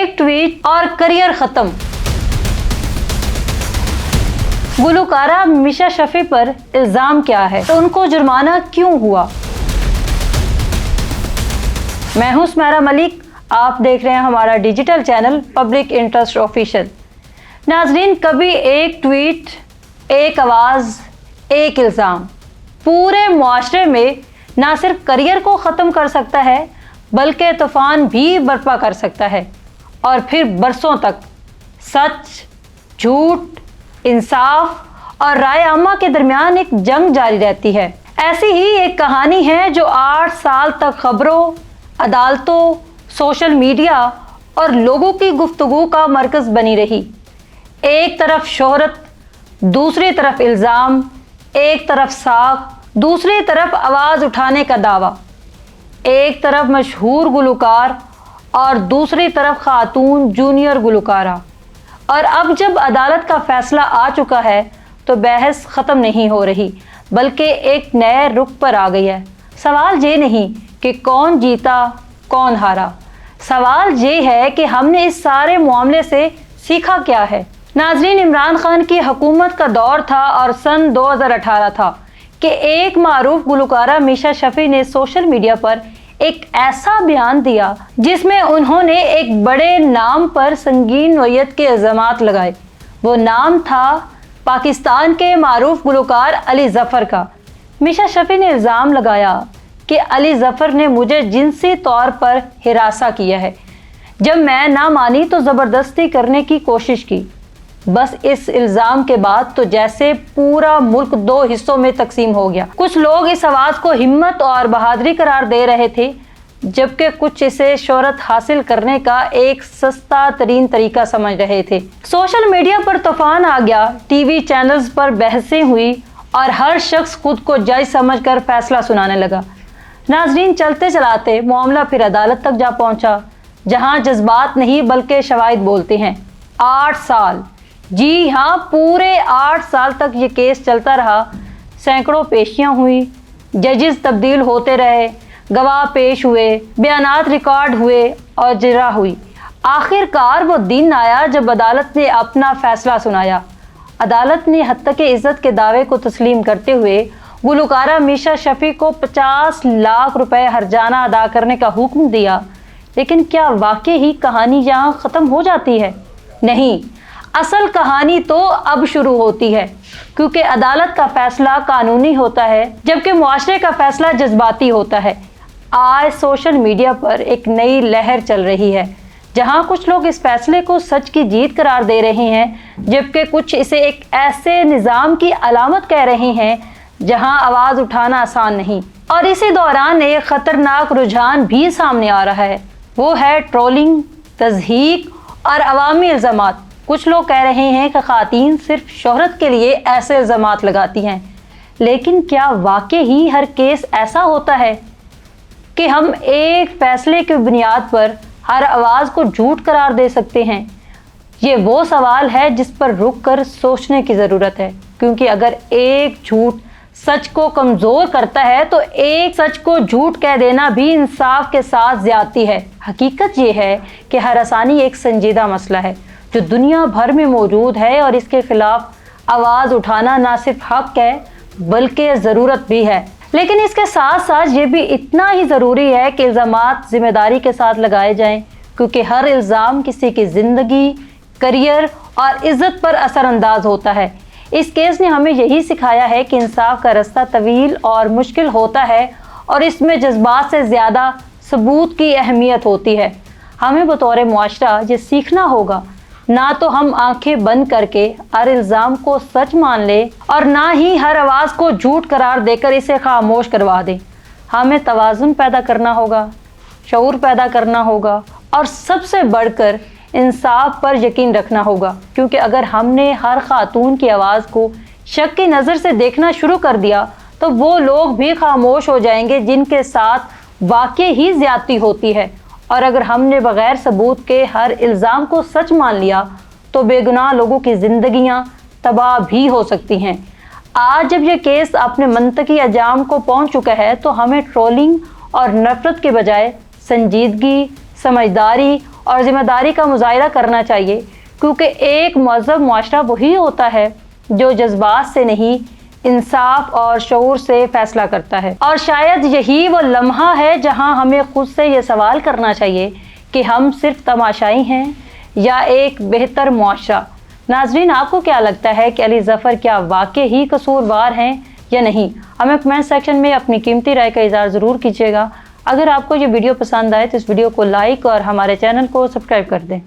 एक ट्वीट और करियर खत्म। गुलकारा मीशा शफी पर इल्जाम क्या है, तो उनको जुर्माना क्यों हुआ? मैं हूं सुमेरा मलिक, आप देख रहे हैं हमारा digital channel public interest official. नाजरीन, कभी एक ट्वीट, एक आवाज़, एक इल्ज़ाम पूरे मुआशरे में ना सिर्फ करियर को ख़त्म कर सकता है बल्कि तूफ़ान भी बर्पा कर सकता है, और फिर बरसों तक सच, झूठ, इंसाफ और राय आमा के दरमियान एक जंग जारी रहती है। ऐसी ही एक कहानी है जो 8 साल तक खबरों, अदालतों, सोशल मीडिया और लोगों की गुफ्तगू का मरकज़ बनी रही। एक तरफ शोहरत, दूसरी तरफ इल्ज़ाम, एक तरफ साख, दूसरी तरफ आवाज़ उठाने का दावा। एक तरफ मशहूर गुलकार और दूसरी तरफ खातून जूनियर गुलकारा। और अब जब अदालत का फैसला आ चुका है तो बहस ख़त्म नहीं हो रही बल्कि एक नए रुख पर आ गई है। सवाल ये नहीं कि कौन जीता कौन हारा, सवाल ये है कि हमने इस सारे मामले से सीखा क्या है। नाजरीन, इमरान खान की हुकूमत का दौर था और सन 2018 था कि एक मारूफ गुलकारा मीशा शफी ने सोशल मीडिया पर एक ऐसा बयान दिया जिसमें उन्होंने एक बड़े नाम पर संगीन नोयत के इल्ज़ामात लगाए। वो नाम था पाकिस्तान के मारूफ गुलकार अली ज़फ़र का। मीशा शफी ने इल्ज़ाम लगाया कि अली ज़फ़र ने मुझे जिनसी तौर पर हिरासा किया है। जब मैं ना मानी तो ज़बरदस्ती करने की कोशिश की। बस इस इल्ज़ाम के बाद तो जैसे पूरा मुल्क 2 हिस्सों में तकसीम हो गया। कुछ लोग इस आवाज़ को हिम्मत और बहादुरी करार दे रहे थे, जबकि कुछ इसे शोहरत हासिल करने का एक सस्ता तरीन तरीका समझ रहे थे। सोशल मीडिया पर तूफान आ गया, टीवी चैनल्स पर बहसें हुई और हर शख्स खुद को जज समझकर फैसला सुनाने लगा। नाजरीन, चलते चलाते मामला फिर अदालत तक जा पहुंचा, जहां जज्बात नहीं बल्कि शवाहिद बोलते हैं। 8 साल, जी हाँ, पूरे 8 साल तक ये केस चलता रहा। सैकड़ों पेशियां हुई, जजेस तब्दील होते रहे, गवाह पेश हुए, बयानात रिकॉर्ड हुए और जिरा हुई। आखिरकार वो दिन आया जब अदालत ने अपना फैसला सुनाया। अदालत ने हत्तके इज़्ज़त के दावे को तस्लीम करते हुए गुलकारा मीशा शफी को 50 लाख रुपए हर्जाना अदा करने का हुक्म दिया। लेकिन क्या वाकई ही कहानी यहाँ ख़त्म हो जाती है? नहीं, असल कहानी तो अब शुरू होती है, क्योंकि अदालत का फैसला कानूनी होता है जबकि मुआशरे का फैसला जज्बाती होता है। आज सोशल मीडिया पर एक नई लहर चल रही है, जहां कुछ लोग इस फैसले को सच की जीत करार दे रहे हैं, जबकि कुछ इसे एक ऐसे निज़ाम की अलामत कह रहे हैं जहां आवाज़ उठाना आसान नहीं। और इसी दौरान एक ख़तरनाक रुझान भी सामने आ रहा है, वो है ट्रोलिंग, तज़हीक और अवामी इल्ज़ामात। कुछ लोग कह रहे हैं कि ख़ातीन सिर्फ शोहरत के लिए ऐसे इल्ज़ामात लगाती हैं, लेकिन क्या वाकई ही हर केस ऐसा होता है कि हम एक फ़ैसले की बुनियाद पर हर आवाज़ को झूठ करार दे सकते हैं? ये वो सवाल है जिस पर रुक कर सोचने की ज़रूरत है, क्योंकि अगर एक झूठ सच को कमज़ोर करता है तो एक सच को झूठ कह देना भी इंसाफ के साथ ज़्यादती है। हकीकत ये है कि हरासानी एक संजीदा मसला है जो दुनिया भर में मौजूद है, और इसके खिलाफ आवाज़ उठाना ना सिर्फ हक है बल्कि ज़रूरत भी है। लेकिन इसके साथ साथ ये भी इतना ही ज़रूरी है कि इल्ज़ामात ज़िम्मेदारी के साथ लगाए जाएं, क्योंकि हर इल्ज़ाम किसी की ज़िंदगी, करियर और इज़्ज़त पर असरअंदाज होता है। इस केस ने हमें यही सिखाया है कि इंसाफ का रास्ता तवील और मुश्किल होता है, और इसमें जज्बात से ज़्यादा सबूत की अहमियत होती है। हमें बतौर मुआशरा ये सीखना होगा, ना तो हम आंखें बंद करके हर इल्ज़ाम को सच मान ले और ना ही हर आवाज़ को झूठ करार देकर इसे खामोश करवा दें। हमें तवाज़ुन पैदा करना होगा, शऊर पैदा करना होगा और सबसे बढ़कर इंसाफ पर यकीन रखना होगा, क्योंकि अगर हमने हर खातून की आवाज़ को शक की नज़र से देखना शुरू कर दिया तो वो लोग भी खामोश हो जाएंगे जिनके साथ वाकई ही ज़्यादती होती है। और अगर हमने बग़ैर सबूत के हर इल्ज़ाम को सच मान लिया तो बेगुनाह लोगों की ज़िंदगियां तबाह भी हो सकती हैं। आज जब ये केस अपने मंतकी अंजाम को पहुंच चुका है तो हमें ट्रोलिंग और नफरत के बजाय संजीदगी, समझदारी اور ذمہ داری کا مظاہرہ کرنا چاہیے، کیونکہ ایک مہذب معاشرہ وہی ہوتا ہے جو جذبات سے نہیں، انصاف اور شعور سے فیصلہ کرتا ہے۔ اور شاید یہی وہ لمحہ ہے جہاں ہمیں خود سے یہ سوال کرنا چاہیے کہ ہم صرف تماشائی ہیں یا ایک بہتر معاشرہ۔ ناظرین، آپ کو کیا لگتا ہے کہ علی ظفر کیا واقعی ہی قصوروار ہیں یا نہیں؟ ہمیں کمنٹ سیکشن میں اپنی قیمتی رائے کا اظہار ضرور کیجیے گا۔ اگر آپ کو یہ ویڈیو پسند آئے تو اس ویڈیو کو لائک اور ہمارے چینل کو سبسکرائب کر دیں۔